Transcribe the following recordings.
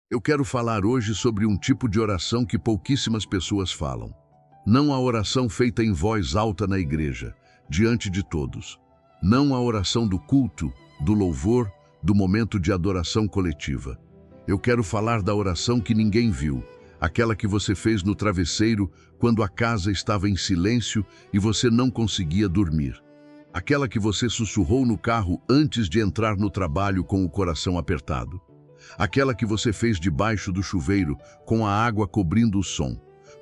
Eu quero falar hoje sobre um tipo de oração que pouquíssimas pessoas falam. Não a oração feita em voz alta na igreja, diante de todos. Não a oração do culto, do louvor, do momento de adoração coletiva. Eu quero falar da oração que ninguém viu, aquela que você fez no travesseiro quando a casa estava em silêncio e você não conseguia dormir. Aquela que você sussurrou no carro antes de entrar no trabalho com o coração apertado. Aquela que você fez debaixo do chuveiro, com a água cobrindo o som,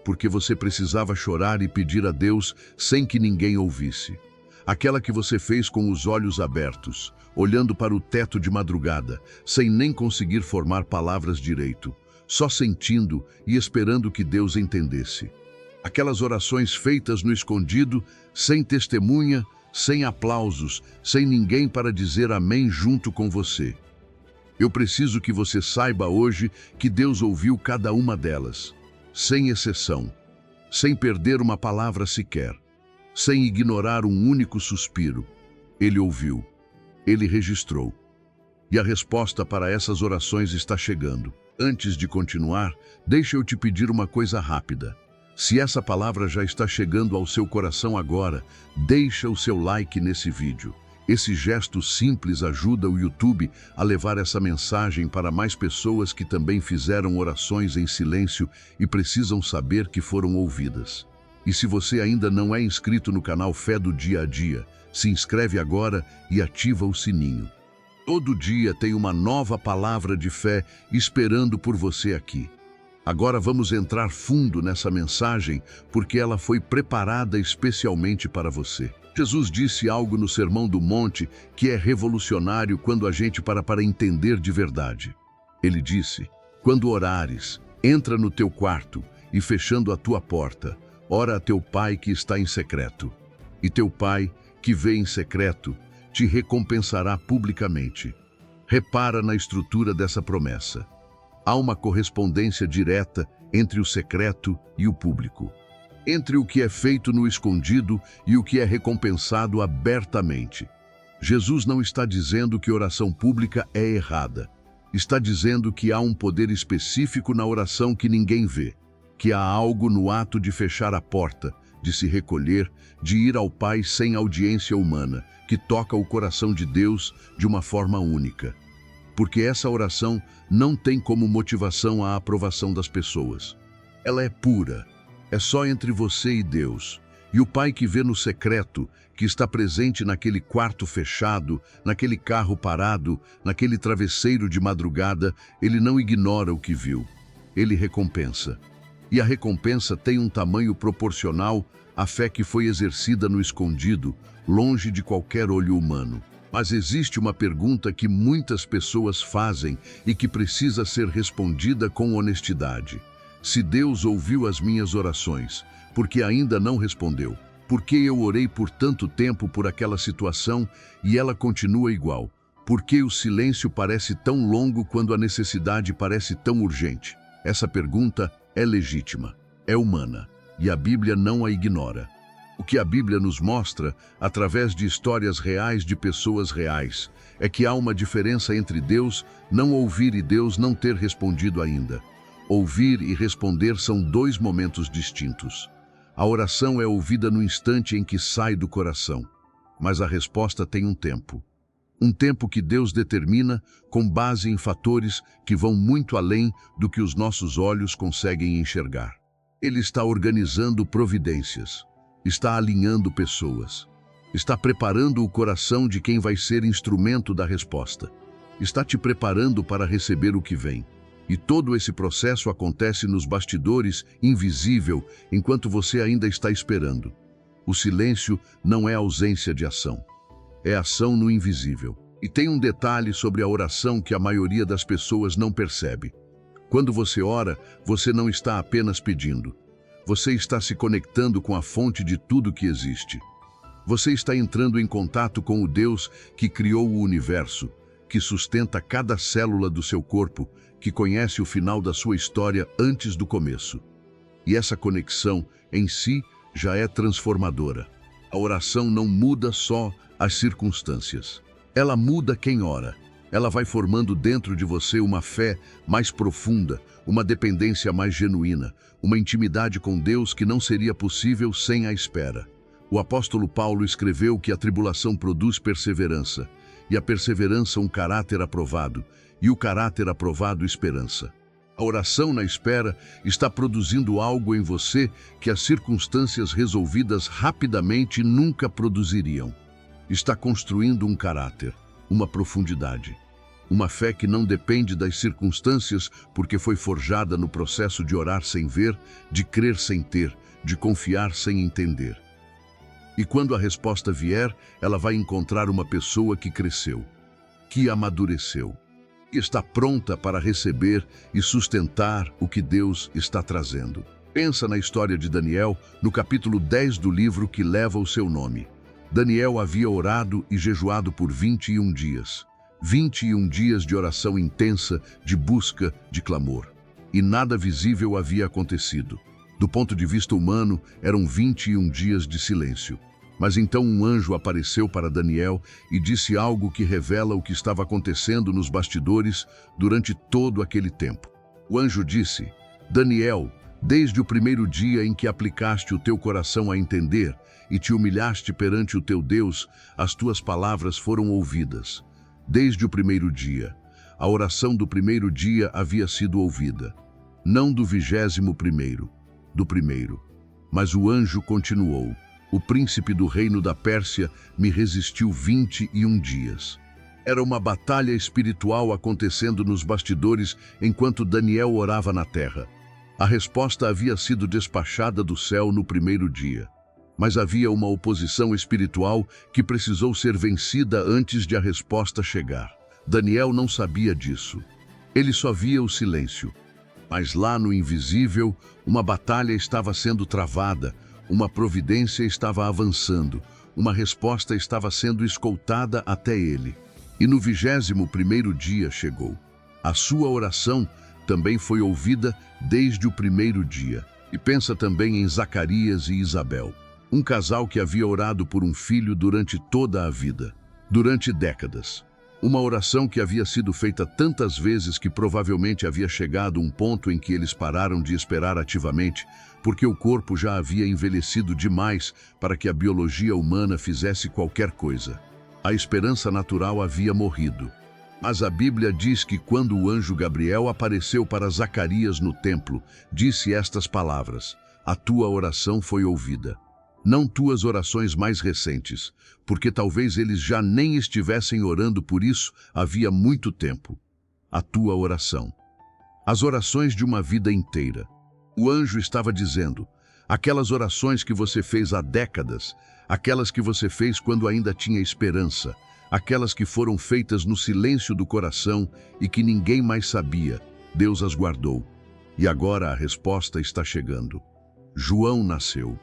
porque você precisava chorar e pedir a Deus sem que ninguém ouvisse. Aquela que você fez com os olhos abertos, olhando para o teto de madrugada, sem nem conseguir formar palavras direito, só sentindo e esperando que Deus entendesse. Aquelas orações feitas no escondido, sem testemunha, sem aplausos, sem ninguém para dizer amém junto com você. Eu preciso que você saiba hoje que Deus ouviu cada uma delas, sem exceção, sem perder uma palavra sequer, sem ignorar um único suspiro. Ele ouviu, ele registrou. E a resposta para essas orações está chegando. Antes de continuar, deixa eu te pedir uma coisa rápida. Se essa palavra já está chegando ao seu coração agora, deixa o seu like nesse vídeo. Esse gesto simples ajuda o YouTube a levar essa mensagem para mais pessoas que também fizeram orações em silêncio e precisam saber que foram ouvidas. E se você ainda não é inscrito no canal Fé do Dia a Dia, se inscreve agora e ativa o sininho. Todo dia tem uma nova palavra de fé esperando por você aqui. Agora vamos entrar fundo nessa mensagem porque ela foi preparada especialmente para você. Jesus disse algo no Sermão do Monte que é revolucionário quando a gente para entender de verdade. Ele disse: quando orares, entra no teu quarto e fechando a tua porta, ora a teu pai que está em secreto. E teu pai, que vê em secreto, te recompensará publicamente. Repara na estrutura dessa promessa. Há uma correspondência direta entre o secreto e o público. Entre o que é feito no escondido e o que é recompensado abertamente. Jesus não está dizendo que oração pública é errada. Está dizendo que há um poder específico na oração que ninguém vê. Que há algo no ato de fechar a porta, de se recolher, de ir ao Pai sem audiência humana, que toca o coração de Deus de uma forma única. Porque essa oração não tem como motivação a aprovação das pessoas. Ela é pura. É só entre você e Deus. E o Pai que vê no secreto, que está presente naquele quarto fechado, naquele carro parado, naquele travesseiro de madrugada, ele não ignora o que viu. Ele recompensa. E a recompensa tem um tamanho proporcional à fé que foi exercida no escondido, longe de qualquer olho humano. Mas existe uma pergunta que muitas pessoas fazem e que precisa ser respondida com honestidade. Se Deus ouviu as minhas orações, por que ainda não respondeu? Por que eu orei por tanto tempo por aquela situação e ela continua igual? Por que o silêncio parece tão longo quando a necessidade parece tão urgente? Essa pergunta é legítima, é humana, e a Bíblia não a ignora. O que a Bíblia nos mostra, através de histórias reais de pessoas reais, é que há uma diferença entre Deus não ouvir e Deus não ter respondido ainda. Ouvir e responder são dois momentos distintos. A oração é ouvida no instante em que sai do coração, mas a resposta tem um tempo. Um tempo que Deus determina com base em fatores que vão muito além do que os nossos olhos conseguem enxergar. Ele está organizando providências, está alinhando pessoas, está preparando o coração de quem vai ser instrumento da resposta, está te preparando para receber o que vem. E todo esse processo acontece nos bastidores, invisível, enquanto você ainda está esperando. O silêncio não é ausência de ação. É ação no invisível. E tem um detalhe sobre a oração que a maioria das pessoas não percebe. Quando você ora, você não está apenas pedindo. Você está se conectando com a fonte de tudo que existe. Você está entrando em contato com o Deus que criou o universo, que sustenta cada célula do seu corpo, que conhece o final da sua história antes do começo. E essa conexão, em si, já é transformadora. A oração não muda só as circunstâncias. Ela muda quem ora. ela vai formando dentro de você uma fé mais profunda, uma dependência mais genuína, uma intimidade com Deus que não seria possível sem a espera. O apóstolo Paulo escreveu que a tribulação produz perseverança, e a perseverança um caráter aprovado, e o caráter aprovado esperança. A oração na espera está produzindo algo em você que as circunstâncias resolvidas rapidamente nunca produziriam. Está construindo um caráter, uma profundidade. Uma fé que não depende das circunstâncias porque foi forjada no processo de orar sem ver, de crer sem ter, de confiar sem entender. E quando a resposta vier, ela vai encontrar uma pessoa que cresceu, que amadureceu, que está pronta para receber e sustentar o que Deus está trazendo. Pensa na história de Daniel, no capítulo 10 do livro que leva o seu nome. Daniel havia orado e jejuado por 21 dias. 21 dias de oração intensa, de busca, de clamor. E nada visível havia acontecido. Do ponto de vista humano, eram 21 dias de silêncio. Mas então um anjo apareceu para Daniel e disse algo que revela o que estava acontecendo nos bastidores durante todo aquele tempo. O anjo disse: Daniel, desde o primeiro dia em que aplicaste o teu coração a entender e te humilhaste perante o teu Deus, as tuas palavras foram ouvidas. Desde o primeiro dia, a oração do primeiro dia havia sido ouvida. Não do 21º, do primeiro. Mas o anjo continuou: o príncipe do reino da Pérsia me resistiu 21 dias. Era uma batalha espiritual acontecendo nos bastidores enquanto Daniel orava na terra. A resposta havia sido despachada do céu no primeiro dia. Mas havia uma oposição espiritual que precisou ser vencida antes de a resposta chegar. Daniel não sabia disso. Ele só via o silêncio. Mas lá no invisível, uma batalha estava sendo travada, uma providência estava avançando, uma resposta estava sendo escoltada até ele. E no 21º dia chegou. A sua oração também foi ouvida desde o primeiro dia. E pensa também em Zacarias e Isabel. Um casal que havia orado por um filho durante toda a vida, durante décadas. Uma oração que havia sido feita tantas vezes que provavelmente havia chegado um ponto em que eles pararam de esperar ativamente, porque o corpo já havia envelhecido demais para que a biologia humana fizesse qualquer coisa. A esperança natural havia morrido. Mas a Bíblia diz que quando o anjo Gabriel apareceu para Zacarias no templo, disse estas palavras: a tua oração foi ouvida. Não tuas orações mais recentes, porque talvez eles já nem estivessem orando por isso havia muito tempo. A tua oração. As orações de uma vida inteira. O anjo estava dizendo: aquelas orações que você fez há décadas, aquelas que você fez quando ainda tinha esperança, aquelas que foram feitas no silêncio do coração e que ninguém mais sabia, Deus as guardou. E agora a resposta está chegando. João nasceu.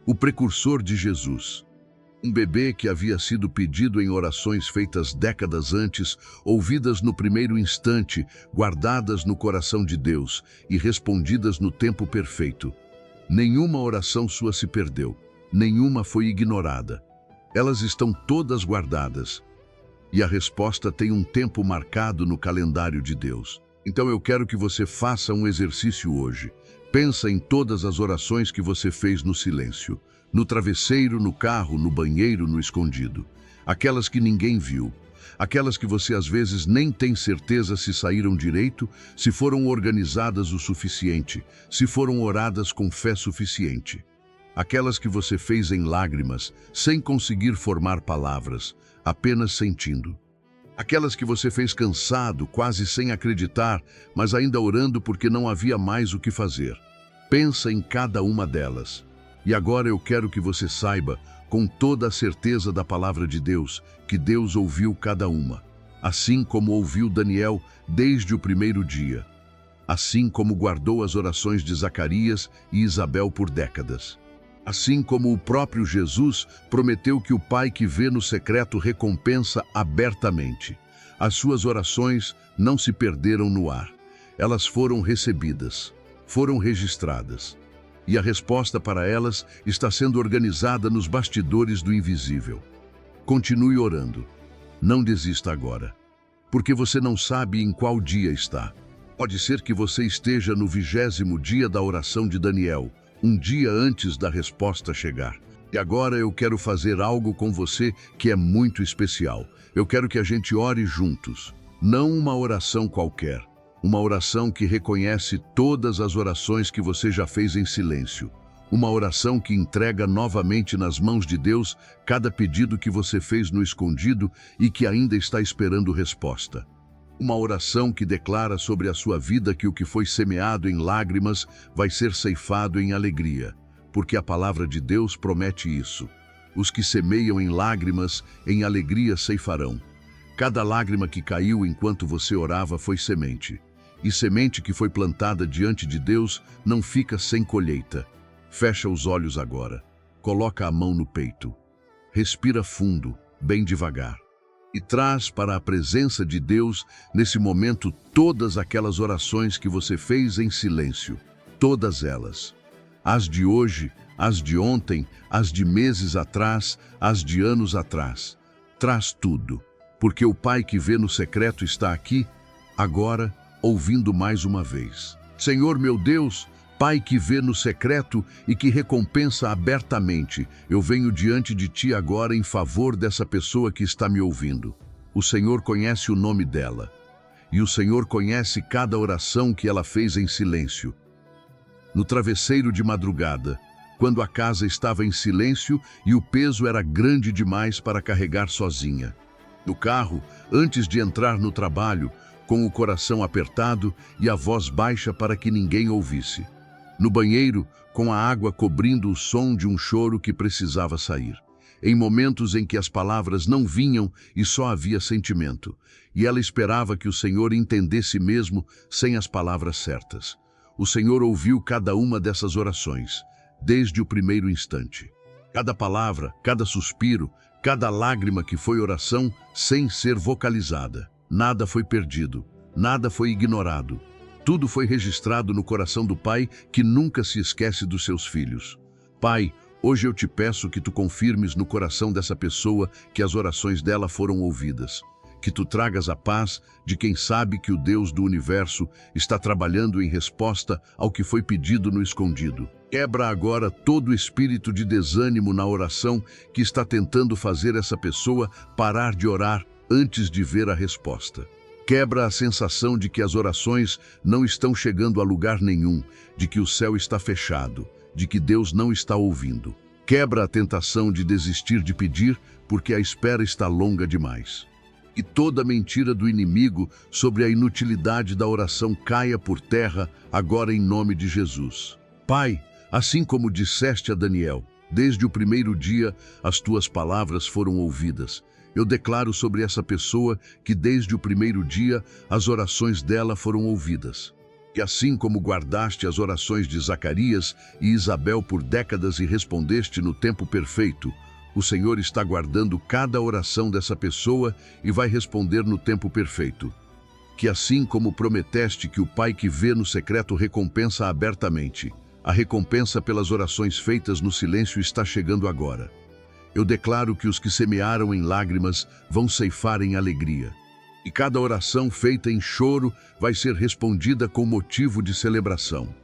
O precursor de Jesus. Um bebê que havia sido pedido em orações feitas décadas antes, ouvidas no primeiro instante, guardadas no coração de Deus e respondidas no tempo perfeito. Nenhuma oração sua se perdeu, nenhuma foi ignorada. Elas estão todas guardadas. E a resposta tem um tempo marcado no calendário de Deus. Então eu quero que você faça um exercício hoje. Pensa em todas as orações que você fez no silêncio, no travesseiro, no carro, no banheiro, no escondido. Aquelas que ninguém viu, aquelas que você às vezes nem tem certeza se saíram direito, se foram organizadas o suficiente, se foram oradas com fé suficiente. Aquelas que você fez em lágrimas, sem conseguir formar palavras, apenas sentindo. Aquelas que você fez cansado, quase sem acreditar, mas ainda orando porque não havia mais o que fazer. Pensa em cada uma delas. E agora eu quero que você saiba, com toda a certeza da palavra de Deus, que Deus ouviu cada uma. Assim como ouviu Daniel desde o primeiro dia. Assim como guardou as orações de Zacarias e Isabel por décadas. Assim como o próprio Jesus prometeu que o Pai que vê no secreto recompensa abertamente. As suas orações não se perderam no ar. Elas foram recebidas, foram registradas. E a resposta para elas está sendo organizada nos bastidores do invisível. Continue orando. Não desista agora. porque você não sabe em qual dia está. Pode ser que você esteja no 20º dia da oração de Daniel, um dia antes da resposta chegar. E agora eu quero fazer algo com você que é muito especial. Eu quero que a gente ore juntos. Não uma oração qualquer. Uma oração que reconhece todas as orações que você já fez em silêncio. Uma oração que entrega novamente nas mãos de Deus cada pedido que você fez no escondido e que ainda está esperando resposta. Uma oração que declara sobre a sua vida que o que foi semeado em lágrimas vai ser ceifado em alegria, porque a palavra de Deus promete isso. Os que semeiam em lágrimas, em alegria ceifarão. Cada lágrima que caiu enquanto você orava foi semente. E semente que foi plantada diante de Deus não fica sem colheita. Fecha os olhos agora. Coloca a mão no peito. Respira fundo, bem devagar. E traz para a presença de Deus, nesse momento, todas aquelas orações que você fez em silêncio. Todas elas. As de hoje, as de ontem, as de meses atrás, as de anos atrás. Traz tudo, porque o Pai que vê no secreto está aqui, agora, ouvindo mais uma vez. Senhor meu Deus, Pai que vê no secreto e que recompensa abertamente, eu venho diante de Ti agora em favor dessa pessoa que está me ouvindo. O Senhor conhece o nome dela, e o Senhor conhece cada oração que ela fez em silêncio. No travesseiro de madrugada, quando a casa estava em silêncio e o peso era grande demais para carregar sozinha. No carro, antes de entrar no trabalho, com o coração apertado e a voz baixa para que ninguém ouvisse. No banheiro, com a água cobrindo o som de um choro que precisava sair. Em momentos em que as palavras não vinham e só havia sentimento. E ela esperava que o Senhor entendesse mesmo sem as palavras certas. O Senhor ouviu cada uma dessas orações, desde o primeiro instante. Cada palavra, cada suspiro, cada lágrima que foi oração sem ser vocalizada. Nada foi perdido, nada foi ignorado. Tudo foi registrado no coração do Pai que nunca se esquece dos seus filhos. Pai, hoje eu te peço que tu confirmes no coração dessa pessoa que as orações dela foram ouvidas. Que tu tragas a paz de quem sabe que o Deus do universo está trabalhando em resposta ao que foi pedido no escondido. Quebra agora todo o espírito de desânimo na oração que está tentando fazer essa pessoa parar de orar antes de ver a resposta. Quebra a sensação de que as orações não estão chegando a lugar nenhum, de que o céu está fechado, de que Deus não está ouvindo. Quebra a tentação de desistir de pedir, porque a espera está longa demais. E toda mentira do inimigo sobre a inutilidade da oração caia por terra, agora em nome de Jesus. Pai, assim como disseste a Daniel, desde o primeiro dia as tuas palavras foram ouvidas. Eu declaro sobre essa pessoa que desde o primeiro dia as orações dela foram ouvidas. Que assim como guardaste as orações de Zacarias e Isabel por décadas e respondeste no tempo perfeito, o Senhor está guardando cada oração dessa pessoa e vai responder no tempo perfeito. Que assim como prometeste que o Pai que vê no secreto recompensa abertamente, a recompensa pelas orações feitas no silêncio está chegando agora. Eu declaro que os que semearam em lágrimas vão ceifar em alegria. E cada oração feita em choro vai ser respondida com motivo de celebração.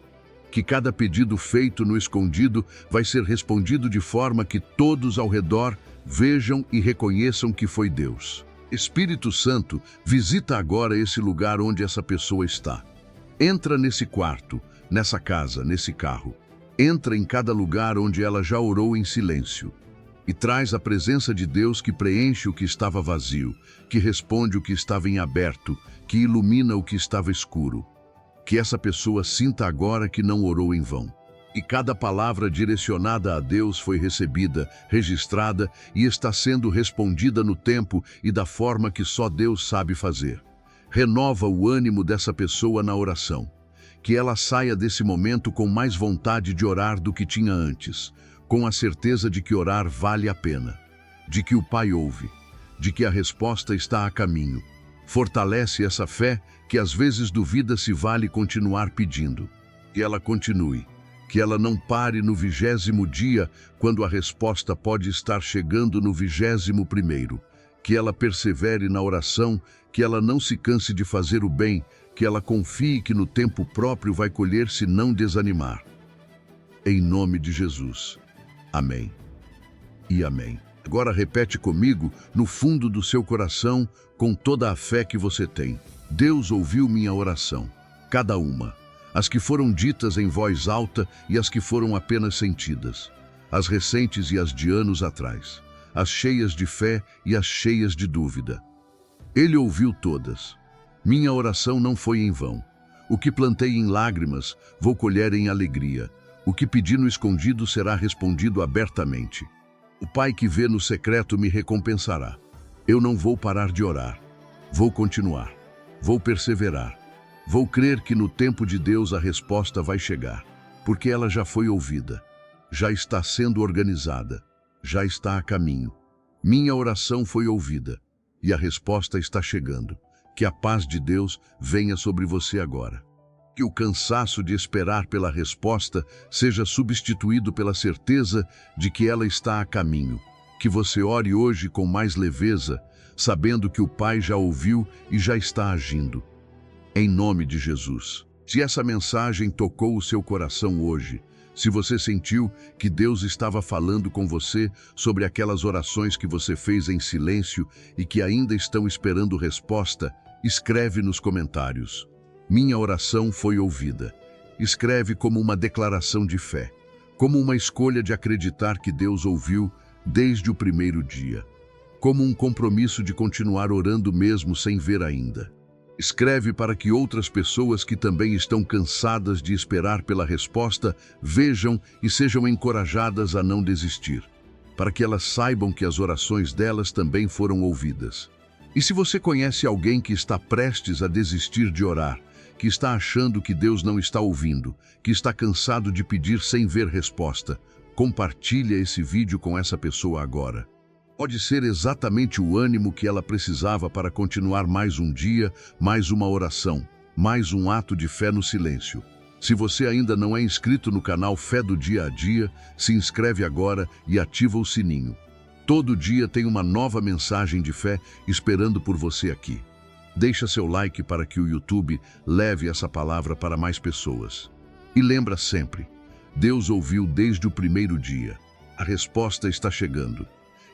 Que cada pedido feito no escondido vai ser respondido de forma que todos ao redor vejam e reconheçam que foi Deus. Espírito Santo, visita agora esse lugar onde essa pessoa está. Entra nesse quarto, nessa casa, nesse carro. Entra em cada lugar onde ela já orou em silêncio. E traz a presença de Deus que preenche o que estava vazio, que responde o que estava em aberto, que ilumina o que estava escuro. Que essa pessoa sinta agora que não orou em vão. E cada palavra direcionada a Deus foi recebida, registrada e está sendo respondida no tempo e da forma que só Deus sabe fazer. Renova o ânimo dessa pessoa na oração. Que ela saia desse momento com mais vontade de orar do que tinha antes, com a certeza de que orar vale a pena, de que o Pai ouve, de que a resposta está a caminho. Fortalece essa fé que às vezes duvida se vale continuar pedindo. Que ela continue, que ela não pare no 20º dia, quando a resposta pode estar chegando no 21º. que ela persevere na oração, que ela não se canse de fazer o bem, que ela confie que no tempo próprio vai colher se não desanimar. Em nome de Jesus. Amém. E amém. Agora repete comigo, no fundo do seu coração, com toda a fé que você tem. Deus ouviu minha oração, cada uma. As que foram ditas em voz alta e as que foram apenas sentidas. As recentes e as de anos atrás. As cheias de fé e as cheias de dúvida. Ele ouviu todas. Minha oração não foi em vão. O que plantei em lágrimas, vou colher em alegria. O que pedi no escondido será respondido abertamente. O Pai que vê no secreto me recompensará. Eu não vou parar de orar. Vou continuar. Vou perseverar. Vou crer que no tempo de Deus a resposta vai chegar, porque ela já foi ouvida, já está sendo organizada, já está a caminho. Minha oração foi ouvida e a resposta está chegando. Que a paz de Deus venha sobre você agora. Que o cansaço de esperar pela resposta seja substituído pela certeza de que ela está a caminho. Que você ore hoje com mais leveza, sabendo que o Pai já ouviu e já está agindo. Em nome de Jesus. Se essa mensagem tocou o seu coração hoje, se você sentiu que Deus estava falando com você sobre aquelas orações que você fez em silêncio e que ainda estão esperando resposta, escreve nos comentários. Minha oração foi ouvida. Escreve como uma declaração de fé, como uma escolha de acreditar que Deus ouviu desde o primeiro dia, como um compromisso de continuar orando mesmo sem ver ainda. Escreve para que outras pessoas que também estão cansadas de esperar pela resposta vejam e sejam encorajadas a não desistir, para que elas saibam que as orações delas também foram ouvidas. E se você conhece alguém que está prestes a desistir de orar, que está achando que Deus não está ouvindo, que está cansado de pedir sem ver resposta, compartilha esse vídeo com essa pessoa agora. Pode ser exatamente o ânimo que ela precisava para continuar mais um dia, mais uma oração, mais um ato de fé no silêncio. Se você ainda não é inscrito no canal Fé do Dia a Dia, se inscreve agora e ativa o sininho. Todo dia tem uma nova mensagem de fé esperando por você aqui. Deixa seu like para que o YouTube leve essa palavra para mais pessoas. E lembra sempre, Deus ouviu desde o primeiro dia. A resposta está chegando.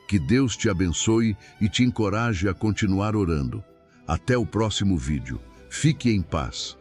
Que Deus te abençoe e te encoraje a continuar orando. Até o próximo vídeo. Fique em paz.